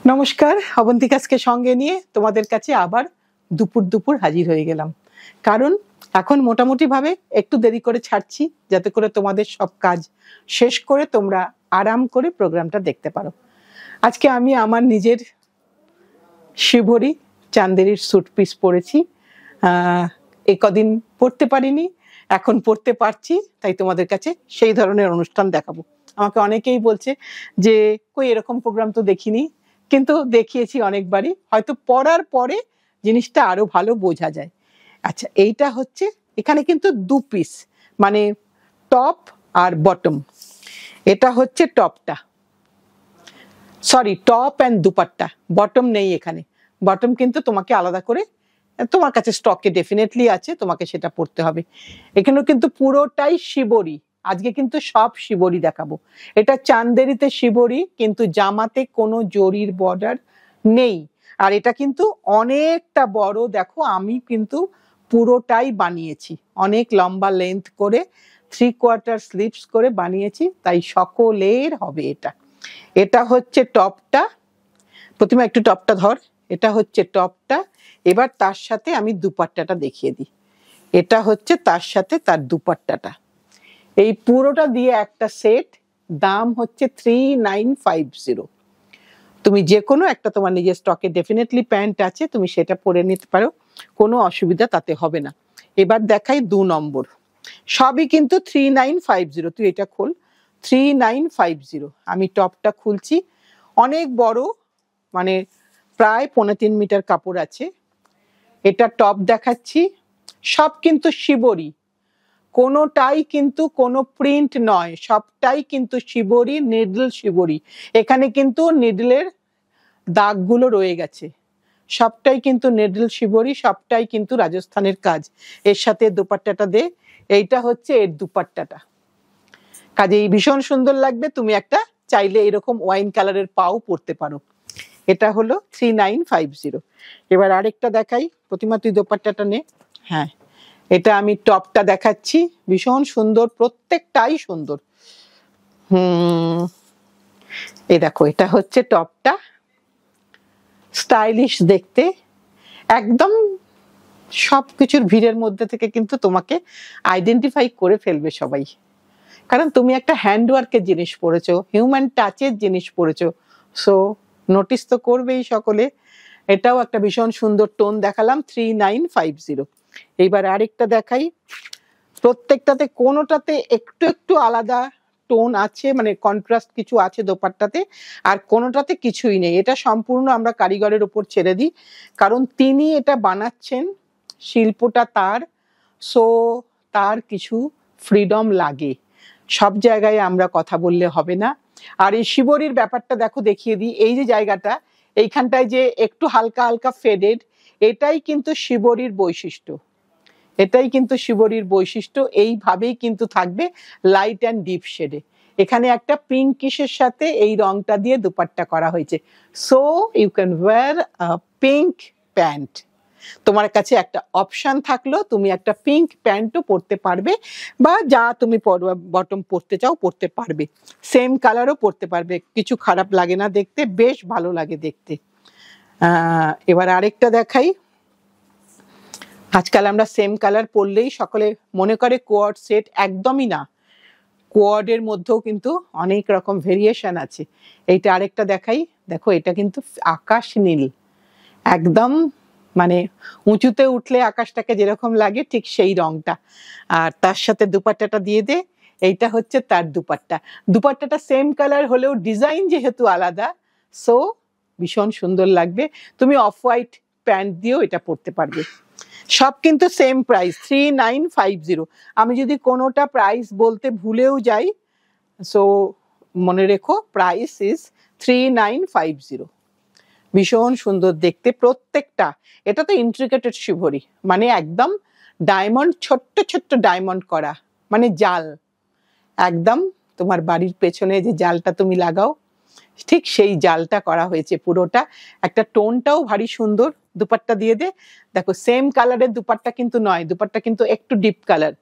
নমস্কার, অবন্তিকাকে সঙ্গে নিয়ে তোমাদের কাছে আবার দুপুর দুপুর হাজির হয়ে গেলাম। কারণ এখন মোটামুটি ভাবে একটু দেরি করে ছাড়ছি, যাতে করে তোমাদের সব কাজ শেষ করে তোমরা আরাম করে প্রোগ্রামটা দেখতে পারো। আজকে আমি আমার নিজের শিবরি চান্দেরির স্যুট পিস পরেছি। এই কদিন পড়তে পারিনি, এখন পড়তে পারছি, তাই তোমাদের কাছে সেই ধরনের অনুষ্ঠান দেখাবো। আমাকে অনেকেই বলছে যে কই এরকম প্রোগ্রাম তো দেখিনি, কিন্তু দেখিয়েছি অনেকবারই, হয়তো পড়ার পরে জিনিসটা আরো ভালো বোঝা যায়। আচ্ছা, এইটা হচ্ছে এখানে কিন্তু দু পিস, মানে টপ আর বটম। এটা হচ্ছে টপটা, sorry top and dupatta, bottom নেই এখানে। বটম কিন্তু তোমাকে আলাদা করে, তোমার কাছে স্টকে ডেফিনেটলি আছে, তোমাকে সেটা পড়তে হবে। এখানেও কিন্তু পুরোটাই শিবরি, আজকে কিন্তু সব শিবরি দেখাবো। এটা চান্দেরিতে শিবরি, কিন্তু জামাতে কোনো জরির বর্ডার নেই। আর এটা কিন্তু অনেকটা বড়, দেখো আমি কিন্তু পুরোটাই বানিয়েছি, অনেক লম্বা লেন্থ করে 3/4 স্লিভস করে বানিয়েছি, তাই সকলের হবে এটা। এটা হচ্ছে টপটা, প্রথমে একটু টপটা ধর, এটা হচ্ছে টপটা। এবার তার সাথে আমি দুপাট্টাটা দেখিয়ে দিই। এটা হচ্ছে তার সাথে তার দুপাট্টাটা, এই পুরোটা দিয়ে একটা সেট, দাম হচ্ছে 3950। তুমি যে কোনো একটা, তোমার নিজের স্টকে ডেফিনেটলি প্যান্ট আছে, তুমি সেটা পরে নিতে পারো, কোনো অসুবিধা তাতে হবে না। এবার দেখাই 2 নম্বর, সবই কিন্তু 3950। তুই এটা খোল, 3950। আমি টপটা খুলছি, অনেক বড়, মানে প্রায় 3.5 মিটার কাপড় আছে। এটা টপ দেখাচ্ছি, সব কিন্তু শিবরি, কোনোটাই কিন্তু কোনো প্রিন্ট নয়, সবটাই কিন্তু শিবরি, নিডল শিবরি। এখানে কিন্তু নিডলের দাগগুলো রয়ে গেছে, সবটাই কিন্তু নিডল শিবরি, সবটাই কিন্তু রাজস্থানের কাজ। এর সাথে দুপাট্টাটা দে, এইটা হচ্ছে এর দুপাট্টাটা, কাজেই ভীষণ সুন্দর লাগবে। তুমি একটা চাইলে এরকম ওয়াইন কালারের পাও পরতে পারো। এটা হলো 3950। এবার আরেকটা দেখাই, প্রতিমা তুই দোপাট্টাটা নে। হ্যাঁ, এটা আমি টপটা দেখাচ্ছি, ভীষণ সুন্দর, প্রত্যেকটাই সুন্দর। এই দেখো, এটা হচ্ছে টপটা, স্টাইলিশ দেখতে একদম। সবকিছুর ভিড়ের মধ্যে থেকে কিন্তু তোমাকে আইডেন্টিফাই করে ফেলবে সবাই, কারণ তুমি একটা হ্যান্ডওয়ার্কের জিনিস পরেছো, হিউম্যান টাচের জিনিস পরেছো, সো নোটিস তো করবেই সকলে। এটাও একটা ভীষণ সুন্দর টোন দেখালাম, 3950। এইবার আরেকটা দেখাই, প্রত্যেকটাতে কোনোটাতে একটু একটু আলাদা টোন আছে, মানে কন্ট্রাস্ট কিছু আছে দোপাট্টাতে, আর কোনোটাতে কিছুই নেই। এটা সম্পূর্ণ আমরা কারিগরের উপর ছেড়ে দিই, কারণ তিনি এটা বানাচ্ছেন, শিল্পটা তার, সো তার কিছু ফ্রিডম লাগে। সব জায়গায় আমরা কথা বললে হবে না। আর এই শিবরির ব্যাপারটা দেখো, দেখিয়ে দিই, এই যে জায়গাটা, এইখানটায় যে একটু হালকা হালকা ফেডেড, এটাই কিন্তু শিবরির বৈশিষ্ট্য, এটাই কিন্তু শিবরির বৈশিষ্ট্য। এইভাবেই কিন্তু থাকবে লাইট অ্যান্ড ডিপ শেডে। এখানে একটা পিঙ্কিশের সাথে এই রংটা দিয়ে দুপাট্টা করা হয়েছে, so you can wear pink pant. তোমার কাছে একটা অপশন থাকলো, তুমি একটা পিঙ্ক প্যান্টও পরতে পারবে, বা যা তুমি বটম পরতে চাও পরতে পারবে, সেম কালারও পরতে পারবে, কিছু খারাপ লাগে না দেখতে, বেশ ভালো লাগে দেখতে। এবার আরেকটা দেখাই, আজকাল আমরা সেম কালার পরলেই সকলে মনে করে কোয়ার্ড সেট, একদমই না, কোয়ার্ডের মধ্যেও কিন্তু অনেক রকম ভেরিয়েশন আছে। এইটা আরেকটা দেখাই, দেখো এটা কিন্তু আকাশ নীল, একদম মানে উঁচুতে উঠলে আকাশটাকে যেরকম লাগে ঠিক সেই রংটা। আর তার সাথে দুপাট্টাটা দিয়ে দে, এইটা হচ্ছে তার দুপাট্টা। দুপাট্টাটা সেম কালার হলেও ডিজাইন যেহেতু আলাদা, সো ভীষণ সুন্দর লাগবে। তুমি অফ হোয়াইট প্যান্ট দিয়েও এটা পরতে পারবে। সব কিন্তু সেম প্রাইস, 3950। আমি যদি কোনোটা প্রাইস বলতে ভুলেও যাই, সো মনে রেখো, প্রাইস ইজ 3950। ভীষণ সুন্দর দেখতে প্রত্যেকটা। এটা তো ইন্ট্রিকেটেড শিবরি, মানে একদম ডায়মন্ড, ছোট্ট ছোট্ট ডায়মন্ড করা, মানে জাল, একদম তোমার বাড়ির পেছনে যে জালটা তুমি লাগাও, ঠিক সেই জালটা করা হয়েছে পুরোটা। একটা টোনটাও ভারী সুন্দর। দুপাট্টা দিয়ে দে, দেখো সেম কালারের দুপাট্টা কিন্তু নয়, দুপাট্টা কিন্তু একটু ডিপ কালার,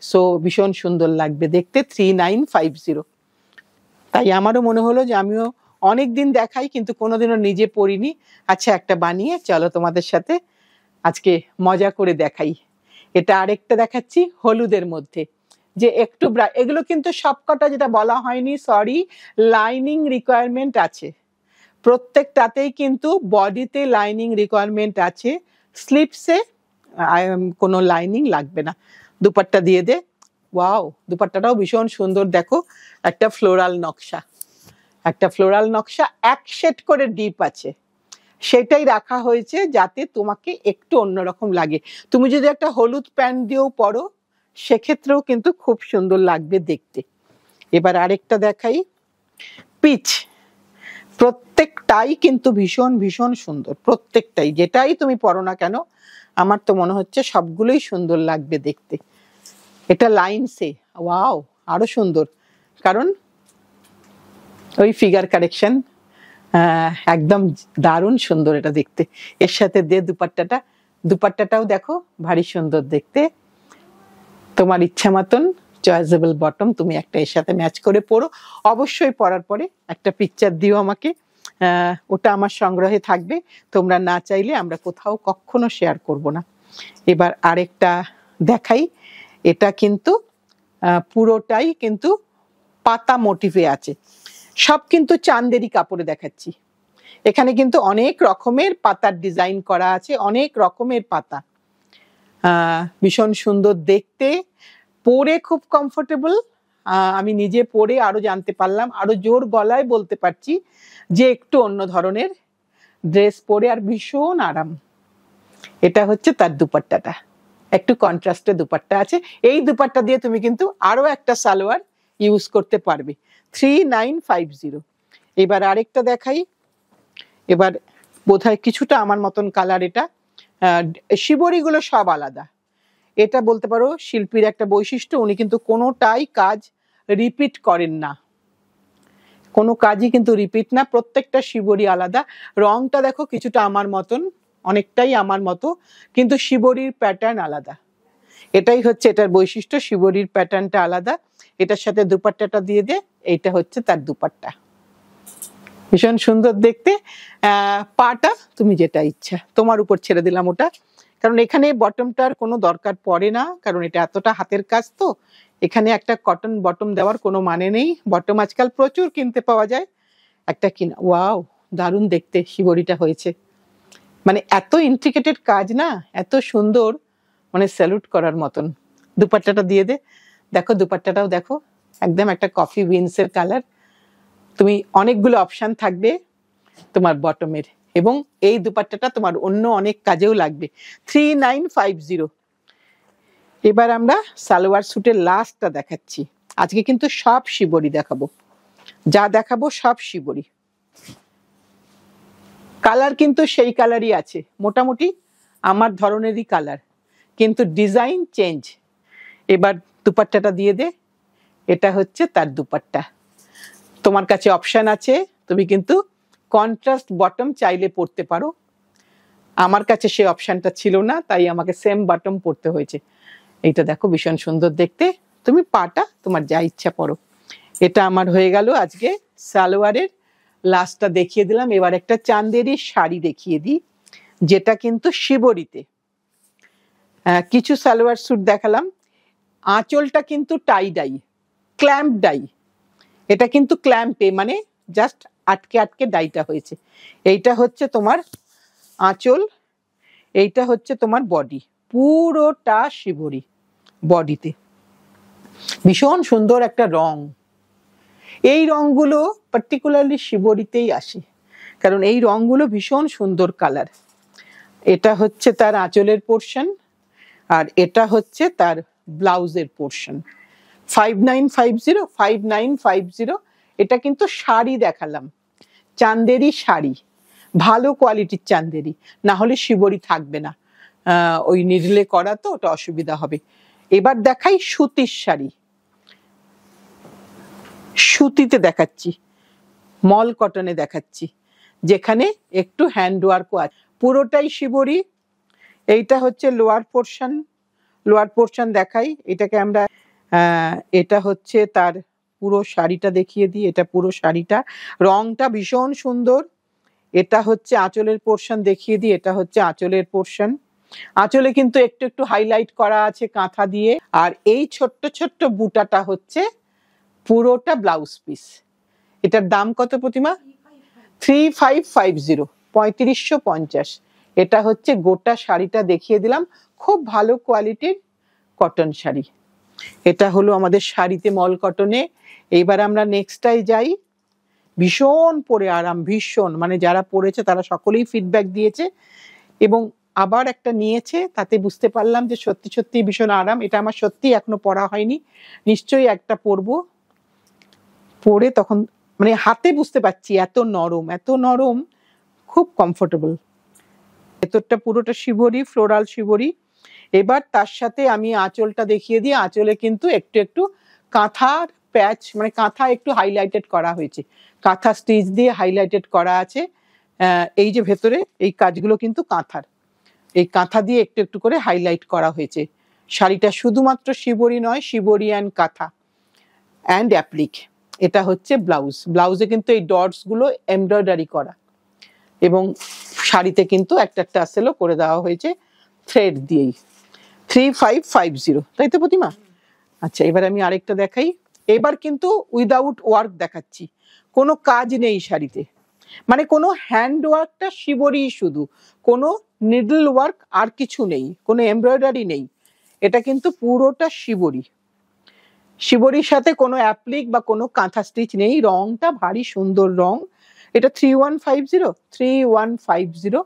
সো ভীষণ সুন্দর লাগবে দেখতে, 3950। তাই আমারও মনে হলো যে আমিও অনেক দিন দেখাই কিন্তু কোনোদিনও নিজে পরিনি। আচ্ছা একটা বানিয়ে চলো তোমাদের সাথে আজকে মজা করে দেখাই। এটা আরেকটা দেখাচ্ছি হলুদের মধ্যে, যে একটু এগুলো কিন্তু সবকটা যেটা বলা হয়নি সরি, লাইনিং রিকোয়ারমেন্ট আছে প্রত্যেকটাতেই, কিন্তু বডিতে লাইনিং রিকোয়ারমেন্ট আছে, স্লিপসে কোনো লাইনিং লাগবে না। দুপাট্টা দিয়ে দে। ওয়াও, দুপাট্টাটাও ভীষণ সুন্দর, দেখো একটা ফ্লোরাল নকশা, একটা ফ্লোরাল নকশা, এক সেট করে ডিপ আছে, সেটাই রাখা হয়েছে যাতে তোমাকে একটু অন্যরকম লাগে। তুমি যদি একটা হলুদ প্যান্ট দিয়েও পরো সেক্ষেত্রেও কিন্তু খুব সুন্দর লাগবে দেখতে। এবার আরেকটা দেখাই, পিচ। প্রত্যেকটাই কিন্তু ভীষণ ভীষণ সুন্দর, প্রত্যেকটাই, যেটাই তুমি পরো না কেন আমার তো মনে হচ্ছে সবগুলোই সুন্দর লাগবে দেখতে। এটা লাইনসে, ওয়াও আরো সুন্দর, কারণ ওই ফিগার কারেকশন, একদম দারুণ সুন্দর এটা দেখতে। এর সাথে দে দুপাট্টাটা, দুপাট্টাটাও দেখো ভারী সুন্দর দেখতে। তোমার ইচ্ছা মতন চয়েসেবল বটম তুমি একটা এর সাথে ম্যাচ করে পরো। অবশ্যই পরার পরে একটা পিকচার দিও আমাকে, ওটা আমার সংগ্রহে থাকবে, তোমরা না চাইলে আমরা কোথাও কখনো শেয়ার করব না। এবার আরেকটা দেখাই, এটা কিন্তু পুরোটাই কিন্তু পাতা মোটিভে আছে, সব কিন্তু চান্দেরি কাপড়ে দেখাচ্ছি। এখানে কিন্তু অনেক রকমের পাতার ডিজাইন করা আছে, অনেক রকমের পাতা, ভীষণ সুন্দর দেখতে, পরে খুব কমফোর্টেবল। আমি নিজে পরে আরো জানতে পারলাম, আরো জোর গলায় বলতে পারছি যে একটু অন্য ধরনের ড্রেস পরে আর ভীষণ আরাম। এটা হচ্ছে তার দুপাট্টাটা, একটু কন্ট্রাস্টে দুপাট্টা আছে। এই দুপাট্টা দিয়ে তুমি কিন্তু আরো একটা সালোয়ার ইউজ করতে পারবে। 3950। এবার আরেকটা দেখাই, এবার বোধহয় কিছুটা আমার মতন কালার, এটা শিবরিগুলো সব আলাদা। এটা বলতে পারো শিল্পীর একটা বৈশিষ্ট্য, উনি কিন্তু কোনোটাই কাজ রিপিট করেন না, কোনো কাজই কিন্তু রিপিট না, প্রত্যেকটা শিবরি আলাদা। রংটা দেখো কিছুটা আমার মতন, অনেকটাই আমার মতো, কিন্তু শিবরির প্যাটার্ন আলাদা। এটাই হচ্ছে এটার বৈশিষ্ট্য, শিবরির প্যাটার্নটা আলাদা। এটার সাথে দুপাট্টাটা দিয়ে দে, এইটা হচ্ছে তার দুপাট্টা, ভীষণ সুন্দর দেখতে। পাটা তুমি যেটা ইচ্ছা তোমার উপর ছেড়ে দিলাম ওটা, কারণ এখানে বটমটার কোনো দরকার পড়ে না, কারণ এটা এতটা হাতের কাজ তো এখানে একটা কটন বটম দেওয়ার কোনো মানে নেই। বটম আজকাল প্রচুর কিনতে পাওয়া যায়, একটা কিনা। ওয়াও দারুণ দেখতে শিবরিটা হয়েছে, মানে এত ইন্ট্রিকেটেড কাজ না, এত সুন্দর, মানে স্যালুট করার মতন। দুপাট্টাটা দিয়ে দে, দেখো দুপাট্টাটাও দেখো, একদম একটা কফি বিনসের কালার। তুমি অনেকগুলো অপশন থাকবে তোমার বটমের, এবং এই দুপাট্টাটা তোমার অন্য অনেক কাজেও লাগবে। 3950। এবার আমরা সালোয়ার স্যুটের লাস্টটা দেখাচ্ছি। আজকে কিন্তু সব শিবরি দেখাবো, যা দেখাবো সব শিবরি। কালার কিন্তু সেই কালারই আছে, মোটামুটি আমার ধরনেরই কালার, কিন্তু ডিজাইন চেঞ্জ। এবার দুপাট্টাটা দিয়ে দে, এটা হচ্ছে তার দুপাট্টা। তোমার কাছে অপশন আছে, তুমি কিন্তু কন্ট্রাস্ট বটম চাইলে পরতে পারো, আমার কাছে সেই অপশনটা ছিল না, তাই আমাকে সেম বটম পরতে হয়েছে। এইটা দেখো ভীষণ সুন্দর দেখতে, তুমি পাটা তোমার যা ইচ্ছা পরো। এটা আমার হয়ে গেল আজকে সালোয়ারের লাস্টটা দেখিয়ে দিলাম। এবার একটা চান্দেরি শাড়ি দেখিয়ে দিই, যেটা কিন্তু শিবরিতে। কিছু সালোয়ার স্যুট দেখালাম, আঁচলটা কিন্তু টাই ডাই, ক্ল্যাম্প ডাই। এটা কিন্তু ক্ল্যাম্পে, মানে জাস্ট আটকে আটকে ডাইটা হয়েছে। এইটা হচ্ছে তোমার আঁচল, এইটা হচ্ছে তোমার বডি, পুরোটা শিবরি বডিতে। ভীষণ সুন্দর একটা রং, এই রংগুলো পার্টিকুলারলি শিবরিতেই আসে, কারণ এই রংগুলো ভীষণ সুন্দর কালার। এটা হচ্ছে তার আঁচলের পোর্শন, আর এটা হচ্ছে তার ব্লাউজের পোর্শন। 5950, 5950। এটা কিন্তু শাড়ি দেখালাম, চান্দেরি শাড়ি, ভালো কোয়ালিটির চান্দেরি, না হলে শিবরি থাকবে না, ওই নিডলে করা তো ওটা অসুবিধা হবে। এবার দেখাই সুতির শাড়ি, সুতিতে দেখাচ্ছি, মল কটনে দেখাচ্ছি, যেখানে একটু হ্যান্ড ওয়ার্কও আছে, পুরোটাই শিবরি। এইটা হচ্ছে লোয়ার পোর্শন, লোয়ার পোর্শন দেখাই, এটাকে আমরা এটা হচ্ছে তার পুরো শাড়িটা দেখিয়ে দিই। এটা পুরো শাড়িটা, রংটা ভীষণ সুন্দর। এটা হচ্ছে আঁচলের পোর্শন দেখিয়ে দিই। এটা হচ্ছে আঁচলের পোর্শন। আঁচলে কিন্তু একটু একটু হাইলাইট করা আছে কাঁথা দিয়ে। আর এই ছোট্ট ছোট্ট বুটাটা হচ্ছে পুরোটা ব্লাউজ পিস। এটার দাম কত প্রতিমা? 3550, 3550। এটা হচ্ছে গোটা শাড়িটা দেখিয়ে দিলাম। খুব ভালো কোয়ালিটির কটন শাড়ি। এটা হলো আমাদের শাড়িতে মল কটনে। এইবার আমরা নেক্সটটাই যাই। ভীষণ পরে আরাম, ভীষণ, মানে যারা পরেছে তারা সকলেই ফিডব্যাক দিয়েছে এবং আবার একটা নিয়েছে, তাতে বুঝতে পারলাম যে সত্যি সত্যি ভীষণ আরাম। এটা আমার সত্যি এখনো পরা হয়নি, নিশ্চয়ই একটা পরবো। পরে তখন মানে হাতে বুঝতে পারছি এত নরম, এত নরম, খুব কমফোর্টেবল। ভেতরটা পুরোটা শিবরি, ফ্লোরাল শিবরি। এবার তার সাথে আমি আঁচলটা দেখিয়ে দিই। আঁচলে কিন্তু একটু একটু কাঁথার প্যাচ, মানে কাঁথা একটু হাইলাইটেড করা হয়েছে, কাঁথা স্টিচ দিয়ে হাইলাইটেড করা আছে। এই যে ভেতরে এই কাজগুলো কিন্তু কাঁথার, এই কাঁথা দিয়ে একটু একটু করে হাইলাইট করা হয়েছে। শাড়িটা শুধুমাত্র শিবরি নয়, শিবরি অ্যান্ড কাঁথা অ্যান্ড অ্যাপ্লিক। এটা হচ্ছে ব্লাউজ। ব্লাউজে কিন্তু এই ডটস গুলো এমব্রয়ডারি করা এবং শাড়িতে কিন্তু একটা টাসেলও করে দেওয়া হয়েছে থ্রেড দিয়েই। 3550, তাই তো প্রতিমা? আচ্ছা, এবার আমি আরেকটা দেখাই। এবার কিন্তু উইদাউট ওয়ার্ক দেখাচ্ছি, কোনো কাজ নেই শাড়িতে, মানে কোনো হ্যান্ড ওয়ার্কটা শিবরি শুধু, কোনো নিডল ওয়ার্ক আর কিছু নেই, কোনো এমব্রয়ডারি নেই। এটা কিন্তু পুরোটা শিবরি। শিবরির সাথে কোনো অ্যাপ্লিক বা কোনো কাঁথা স্টিচ নেই। রংটা ভারী সুন্দর রং। এটা 3150।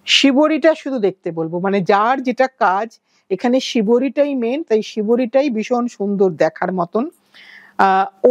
শিবরিটা শুধু দেখতে বলবো, মানে যার যেটা কাজ, এখানে শিবরিটাই মেন, তাই শিবরিটাই ভীষণ সুন্দর দেখার মতন,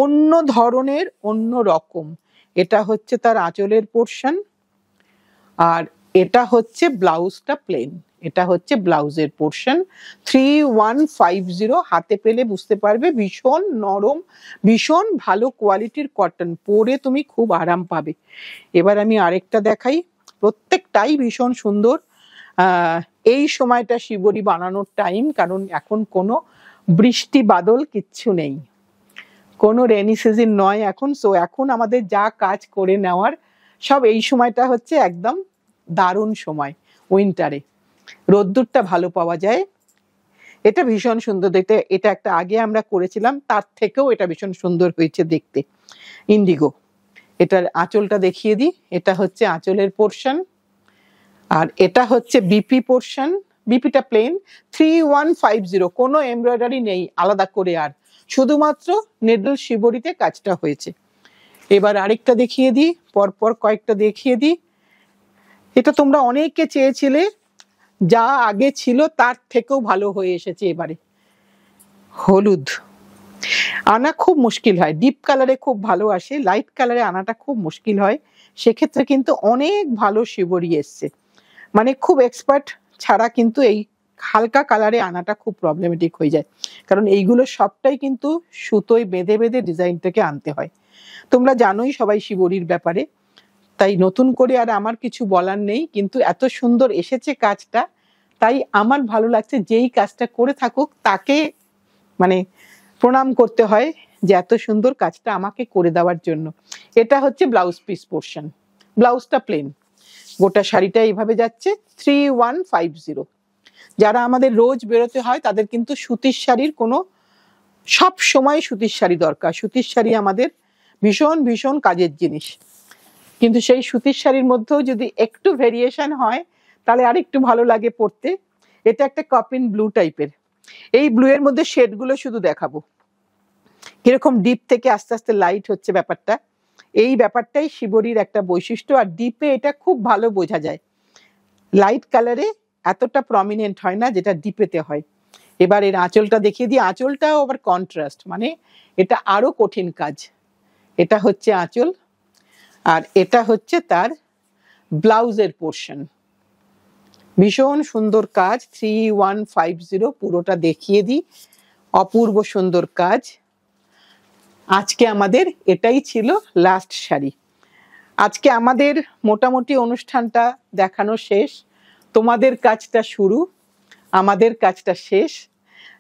অন্য ধরনের, অন্য রকম। এটা হচ্ছে তার আঁচলের পোর্শন, আর এটা হচ্ছে ব্লাউজটা প্লেন। এটা হচ্ছে ব্লাউজের পোর্শন। 3150, হাতে পেলে বুঝতে পারবে ভীষণ নরম, ভীষণ ভালো কোয়ালিটির কটন, পরে তুমি খুব আরাম পাবে। এবার আমি আরেকটা দেখাই। প্রত্যেকটাই ভীষণ সুন্দর। এই সময়টা শিবরি বানানোর টাইম, কারণ এখন কোনো বৃষ্টি বাদল কিচ্ছু নেই, কোনো রেনি সিজন নয় এখন। সো এখন আমাদের যা কাজ করে নেওয়ার সব এই সময়টা হচ্ছে একদম দারুণ সময়। উইন্টারে রোদ্দুরটা ভালো পাওয়া যায়। এটা ভীষণ সুন্দর দেখতে। এটা একটা আগে আমরা করেছিলাম, তার থেকেও এটা ভীষণ সুন্দর হয়েছে দেখতে, ইন্ডিগো। এটার আঁচলটা দেখিয়ে দিই। এটা হচ্ছে আঁচলের পোর্শন, আর এটা হচ্ছে বিপি পোর্শন। বিপিটা প্লেন। 3150, কোনো এমব্রয়ডারি নেই আলাদা করে, আর শুধুমাত্র নেডল শিবরিতে কাজটা হয়েছে। এবার আরেকটা দেখিয়ে দিই, পরপর কয়েকটা দেখিয়ে দিই। এটা তোমরা অনেকে চেয়েছিলে, যা আগে ছিল তার থেকেও ভালো হয়ে এসেছে এবারে। হলুদ আনা খুব মুশকিল হয়, ডিপ কালারে খুব ভালো আসে, লাইট কালারে আনাটা খুব মুশকিল হয়। সেক্ষেত্রে কিন্তু অনেক ভালো শিবরি এসছে, মানে খুব এক্সপার্ট ছাড়া কিন্তু এই হালকা কালারে আনাটা খুব প্রবলেমেটিক হয়ে যায়, কারণ এইগুলো সবটাই কিন্তু সুতোয় বেঁধে বেঁধে ডিজাইনটাকে আনতে হয়। তোমরা জানোই সবাই শিবরির ব্যাপারে, তাই নতুন করে আর আমার কিছু বলার নেই। কিন্তু এত সুন্দর এসেছে কাজটা, তাই আমার ভালো লাগছে। যেই কাজটা করে থাকুক তাকে মানে প্রণাম করতে হয় যে এত সুন্দর কাজটা আমাকে করে দেওয়ার জন্য। এটা হচ্ছে ব্লাউজ পিস পোর্শন। ব্লাউজটা প্লেন, গোটা শাড়িটা এইভাবে যাচ্ছে। 3150। যারা আমাদের রোজ বেরোতে হয় তাদের কিন্তু সুতির শাড়ির কোনো, সব সময় সুতির শাড়ি দরকার। সুতির শাড়ি আমাদের ভীষণ ভীষণ কাজের জিনিস, কিন্তু সেই সুতির শাড়ির মধ্যেও যদি একটু ভেরিয়েশন হয় তাহলে আর একটু ভালো লাগে পরতে। এটা একটা কপিন ব্লু টাইপের। এই ব্লু এর মধ্যে শেডগুলো শুধু দেখাবো, কিরকম ডিপ থেকে আস্তে আস্তে লাইট হচ্ছে ব্যাপারটা। এই ব্যাপারটাই শিবরির একটা বৈশিষ্ট্য। আর ডিপে এটা খুব ভালো বোঝা যায়, লাইট কালারে এতটা প্রমিনেন্ট হয় না যেটা ডিপেতে হয়। এবার এর আঁচলটা দেখিয়ে দিই। আঁচলটাও আবার কন্ট্রাস্ট, মানে এটা আরো কঠিন কাজ। এটা হচ্ছে আঁচল, আর এটা হচ্ছে তার ব্লাউজের পোর্শন। ভীষণ সুন্দর কাজ। 3150, পুরোটা দেখিয়ে দিই। অপূর্ব সুন্দর কাজ। আজকে আমাদের এটাই ছিল লাস্ট শাড়ি। আজকে আমাদের মোটামুটি অনুষ্ঠানটা দেখানো শেষ। তোমাদের কাজটা শুরু, আমাদের কাজটা শেষ।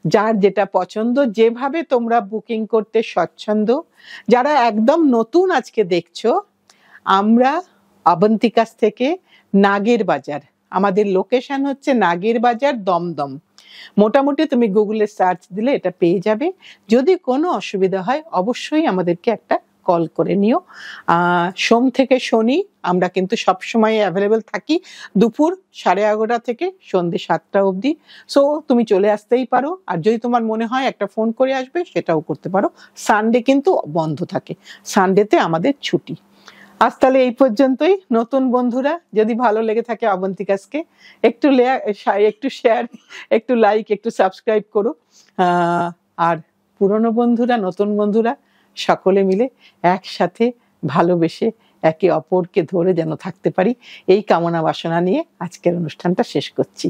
যার যেটা পছন্দ, যেভাবে তোমরা বুকিং করতে স্বচ্ছন্দ। যারা একদম নতুন আজকে দেখছো, আমরা অবন্তিকাস থেকে নাগের বাজার, আমাদের লোকেশন হচ্ছে নাগের বাজার, দমদম। মোটামুটি তুমি গুগলে সার্চ দিলে এটা পেয়ে যাবে। যদি কোনো অসুবিধা হয় অবশ্যই আমাদেরকে একটা কল করে নিও। সোম থেকে শনি আমরা কিন্তু সবসময় অ্যাভেলেবেল থাকি, দুপুর 11:30 থেকে সন্ধ্যে 7টা অবধি। সো তুমি চলে আসতেই পারো, আর যদি তোমার মনে হয় একটা ফোন করে আসবে সেটাও করতে পারো। সানডে কিন্তু বন্ধ থাকে, সানডেতে আমাদের ছুটি। আজ তাহলে এই পর্যন্তই। নতুন বন্ধুরা যদি ভালো লেগে থাকে অবন্তিকাসকে, একটু শেয়ার, একটু লাইক, একটু সাবস্ক্রাইব করো। আর পুরনো বন্ধুরা, নতুন বন্ধুরা সকলে মিলে একসাথে ভালোবেসে একে অপরকে ধরে যেন থাকতে পারি, এই কামনা বাসনা নিয়ে আজকের অনুষ্ঠানটা শেষ করছি।